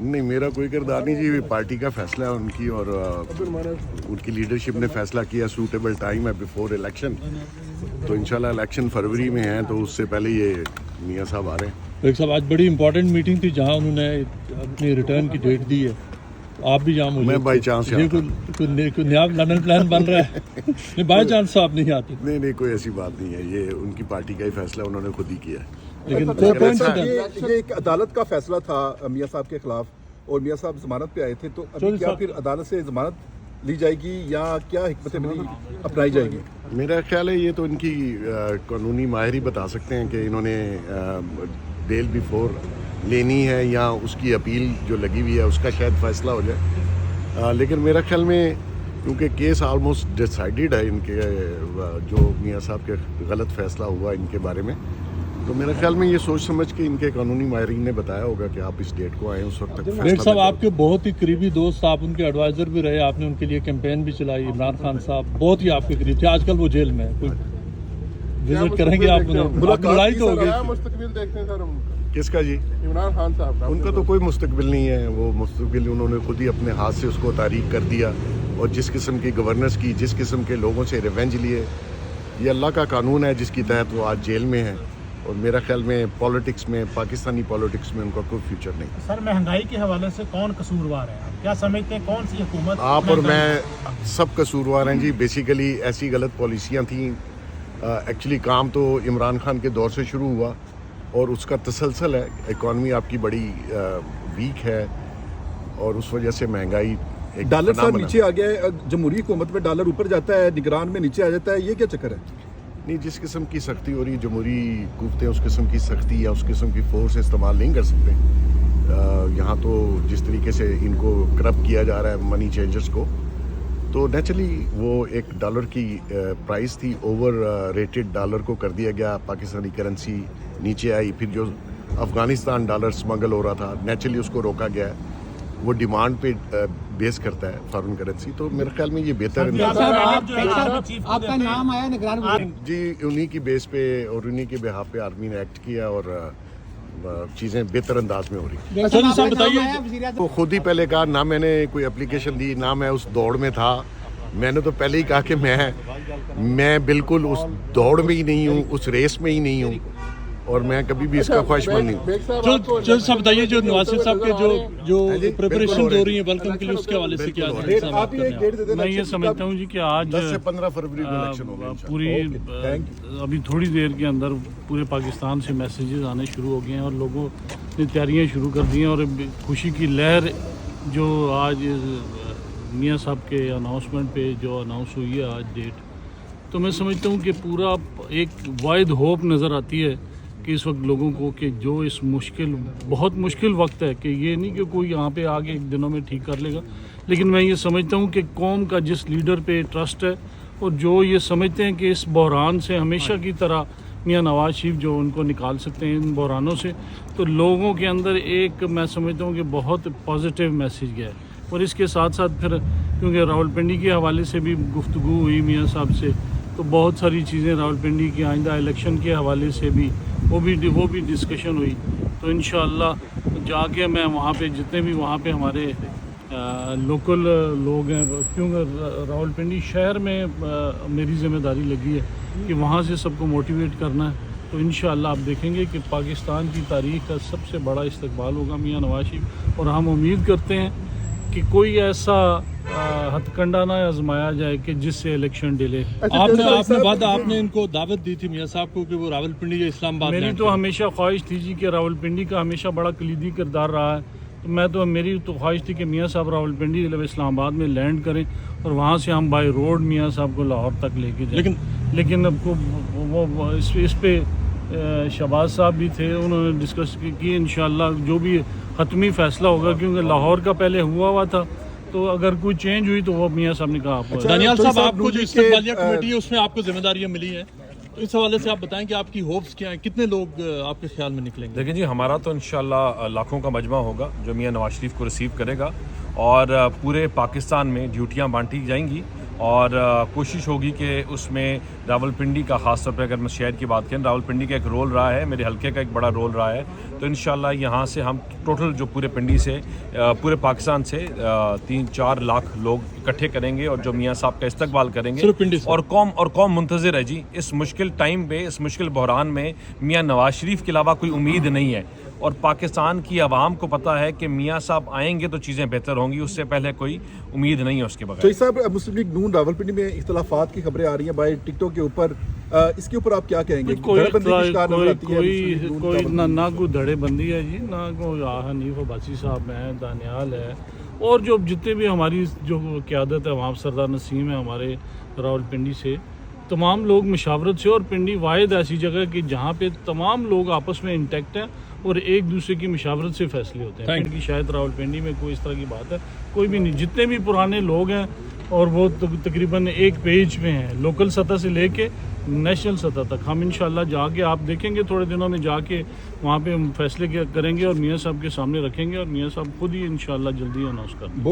نہیں، میرا کوئی کردار نہیں جی، پارٹی کا فیصلہ ہے ان کی، اور ان کی لیڈرشپ نے فیصلہ کیا سوٹیبل ٹائم ہے بیفور الیکشن، تو انشاءاللہ الیکشن فروری میں ہیں، تو اس سے پہلے یہ میاں صاحب آ رہے ہیں۔ ایک صاحب آج بڑی امپورٹنٹ میٹنگ تھی جہاں انہوں نے اپنی ریٹرن کی ڈیٹ دی ہے، آپ بھی جہاں میں بائی چانس یہ کوئی نیا لندن پلان بن رہا ہے؟ نہیں، بائی چانس آپ نہیں آتے؟ نہیں، کوئی ایسی بات نہیں ہے، یہ ان کی پارٹی کا ہی فیصلہ انہوں نے خود ہی کیا ہے۔ لیکن یہ ایک عدالت کا فیصلہ تھا میاں صاحب کے خلاف، اور میاں صاحب ضمانت پہ آئے تھے، تو ابھی کیا پھر عدالت سے ضمانت لی جائے گی یا کیا حکمت عملی اپنائی جائے گی؟ میرا خیال ہے یہ تو ان کی قانونی ماہر ہی بتا سکتے ہیں کہ انہوں نے بیل بیفور لینی ہے یا اس کی اپیل جو لگی ہوئی ہے اس کا شاید فیصلہ ہو جائے، لیکن میرا خیال میں کیونکہ کیس آلموسٹ ڈیسائیڈڈ ہے ان کے، جو میاں صاحب کے غلط فیصلہ ہوا ان کے بارے میں، تو میرے خیال میں یہ سوچ سمجھ کے ان کے قانونی ماہرین نے بتایا ہوگا کہ آپ اس ڈیٹ کو آئیں، اس وقت تک ڈیٹ صاحب آپ کے بہت ہی قریبی دوست، آپ ان کے ایڈوائزر بھی رہے، آپ نے ان کے لیے کیمپین بھی چلائی، عمران خان صاحب بہت ہی آپ کے قریب تھے، آج کل وہ جیل میں ہے، کوئی وزٹ کریں گے آپ؟ لڑائی تو ہو گئی، مستقبل دیکھتے ہیں سر ہم کس کا جی؟ عمران خان صاحب کا۔ ان کا تو کوئی مستقبل نہیں ہے، وہ مستقبل انہوں نے خود ہی اپنے ہاتھ سے اس کو تاریک کر دیا، اور جس قسم کی گورننس کی، جس قسم کے لوگوں سے ریونج لیے، یہ اللہ کا قانون ہے جس کی تحت وہ آج جیل میں ہیں، اور میرا خیال میں پالیٹکس میں، پاکستانی پالیٹکس میں ان کا کوئی فیوچر نہیں۔ سر مہنگائی کے حوالے سے کون قصوروار ہے؟ آپ کیا سمجھتے ہیں کون سی حکومت؟ آپ اور میں سب قصوروار ہیں جی، بیسیکلی ایسی غلط پالیسیاں تھیں، ایکچولی کام تو عمران خان کے دور سے شروع ہوا اور اس کا تسلسل ہے، اکانومی آپ کی بڑی ویک ہے اور اس وجہ سے مہنگائی ایک ڈالر بنا سر بنا۔ نیچے آ گیا ہے، جمہوری حکومت میں ڈالر اوپر جاتا ہے، نگران میں نیچے آ جاتا ہے، یہ کیا چکر ہے؟ نہیں، جس قسم کی سختی ہو رہی جمہوری قوتیں اس قسم کی سختی یا اس قسم کی فورس استعمال نہیں کر سکتے یہاں، تو جس طریقے سے ان کو کرپٹ کیا جا رہا ہے منی چینجرز کو، تو نیچرلی وہ ایک ڈالر کی پرائس تھی، اوور ریٹڈ ڈالر کو کر دیا گیا، پاکستانی کرنسی نیچے آئی، پھر جو افغانستان ڈالر سمگل ہو رہا تھا نیچرلی اس کو روکا گیا ہے، وہ ڈیمانڈ پہ بیس کرتا ہے فارن کرنسی، تو میرے خیال میں یہ بہتر آپ کا نام آیا نگران جی انہی کی بیس پہ اور انہی کے بہاف پہ آرمی نے ایکٹ کیا، اور چیزیں بہتر انداز میں ہو رہی۔ وہ خود ہی پہلے کہا، نہ میں نے کوئی اپلیکیشن دی، نہ میں اس دوڑ میں تھا، میں نے تو پہلے ہی کہا کہ میں بالکل اس دوڑ میں ہی نہیں ہوں، اس ریس میں ہی نہیں ہوں، اور میں کبھی بھی اس کا خواہش مند نہیں ہوں۔ جو سب بتائیے، جو نواز شریف صاحب کے جو پریپریشن ہو رہی ہیں ویلکم کے لیے، اس کے حوالے سے کیا میں یہ سمجھتا ہوں جی کہ آج 10 سے 15 فروری کو الیکشن ہوگا پوری ابھی تھوڑی دیر کے اندر پورے پاکستان سے میسیجز آنے شروع ہو گئے ہیں، اور لوگوں نے تیاریاں شروع کر دی ہیں، اور خوشی کی لہر جو آج میاں صاحب کے اناؤنسمنٹ پہ جو اناؤنس ہوئی ہے آج ڈیٹ، تو میں سمجھتا ہوں کہ پورا ایک واحد ہوپ نظر آتی ہے کہ اس وقت لوگوں کو کہ جو اس بہت مشکل وقت ہے، کہ یہ نہیں کہ کوئی یہاں پہ آگے ایک دنوں میں ٹھیک کر لے گا، لیکن میں یہ سمجھتا ہوں کہ قوم کا جس لیڈر پہ ٹرسٹ ہے، اور جو یہ سمجھتے ہیں کہ اس بحران سے ہمیشہ کی طرح میاں نواز شریف جو ان کو نکال سکتے ہیں ان بحرانوں سے، تو لوگوں کے اندر ایک میں سمجھتا ہوں کہ بہت پازیٹیو میسیج گیا ہے۔ اور اس کے ساتھ ساتھ پھر کیونکہ راولپنڈی کے حوالے سے بھی گفتگو ہوئی میاں صاحب سے، تو بہت ساری چیزیں راولپنڈی کی آئندہ الیکشن کے حوالے سے بھی وہ بھی ڈسکشن ہوئی، تو انشاءاللہ جا کے میں وہاں پہ جتنے بھی وہاں پہ ہمارے لوکل لوگ ہیں، کیونکہ راولپنڈی شہر میں میری ذمہ داری لگی ہے کہ وہاں سے سب کو موٹیویٹ کرنا ہے، تو انشاءاللہ آپ دیکھیں گے کہ پاکستان کی تاریخ کا سب سے بڑا استقبال ہوگا میاں نواز شریف، اور ہم امید کرتے ہیں کہ کوئی ایسا ہتھ کنڈا نہ آزمایا جائے کہ جس سے الیکشن ڈیلے۔ آپ نے ان کو دعوت دی تھی میاں صاحب کو کہ وہ راولپنڈی یا اسلام آباد؟ میری تو ہمیشہ خواہش تھی جی کہ راولپنڈی کا ہمیشہ بڑا کلیدی کردار رہا ہے، تو میری تو خواہش تھی کہ میاں صاحب راولپنڈی اسلام آباد میں لینڈ کریں، اور وہاں سے ہم بائی روڈ میاں صاحب کو لاہور تک لے کے جائیں، لیکن اب کو وہ اس پہ شہباز صاحب بھی تھے، انہوں نے ڈسکس کی، انشاءاللہ جو بھی حتمی فیصلہ ہوگا، کیونکہ لاہور کا پہلے ہوا تھا، تو اگر کوئی چینج ہوئی تو وہ میاں صاحب نے کہا آپ دانیال صاحب، آپ کو جو استقبالیہ کمیٹی ہے اس میں آپ کو ذمہ داریاں ملی ہیں، تو اس حوالے سے آپ بتائیں کہ آپ کی ہوپس کیا ہیں، کتنے لوگ آپ کے خیال میں نکلیں گے؟ دیکھیں جی، ہمارا تو انشاءاللہ لاکھوں کا مجمع ہوگا جو میاں نواز شریف کو ریسیو کرے گا، اور پورے پاکستان میں ڈیوٹیاں بانٹی جائیں گی، اور کوشش ہوگی کہ اس میں راولپنڈی کا خاص طور پہ اگر میں شہر کی بات کریں راولپنڈی کا ایک رول رہا ہے, میرے حلقے کا ایک بڑا رول رہا ہے, تو انشاءاللہ یہاں سے ہم ٹوٹل جو پورے پنڈی سے پورے پاکستان سے 3-4 لاکھ لوگ اکٹھے کریں گے اور جو میاں صاحب کا استقبال کریں گے. صرف پنڈی سے؟ اور قوم منتظر ہے جی. اس مشکل ٹائم پہ, اس مشکل بحران میں میاں نواز شریف کے علاوہ کوئی امید نہیں ہے, اور پاکستان کی عوام کو پتہ ہے کہ میاں صاحب آئیں گے تو چیزیں بہتر ہوں گی, اس سے پہلے کوئی امید نہیں ہے اس کے بغیر. چوئی صاحب, مسلم لیگ نون راولپنڈی میں اختلافات کی خبریں آ رہی ہیں بھائی ٹک ٹاک کے اوپر, اس کے اوپر آپ کیا کہیں گے؟ کوئی نہ کوئی دھڑے بندی ہے جی, نہ کوئی حنیف عباسی صاحب ہیں, دانیال ہے, اور جو جتنے بھی ہماری جو قیادت ہے وہاں سردار نسیم ہے ہمارے راولپنڈی سے, تمام لوگ مشاورت سے, اور پنڈی واحد ایسی جگہ ہے کہ جہاں پہ تمام لوگ آپس میں انٹیکٹ ہیں اور ایک دوسرے کی مشاورت سے فیصلے ہوتے ہیں. پنڈی شاید راولپنڈی میں کوئی اس طرح کی بات ہے کوئی بھی نہیں. جتنے بھی پرانے لوگ ہیں اور وہ تقریباً ایک پیج پہ ہیں, لوکل سطح سے لے کے نیشنل سطح تک. ہم انشاءاللہ جا کے آپ دیکھیں گے تھوڑے دنوں میں جا کے وہاں پہ ہم فیصلے کریں گے اور میاں صاحب کے سامنے رکھیں گے, اور میاں صاحب خود ہی انشاءاللہ جلدی اناؤنس کر دیں گے.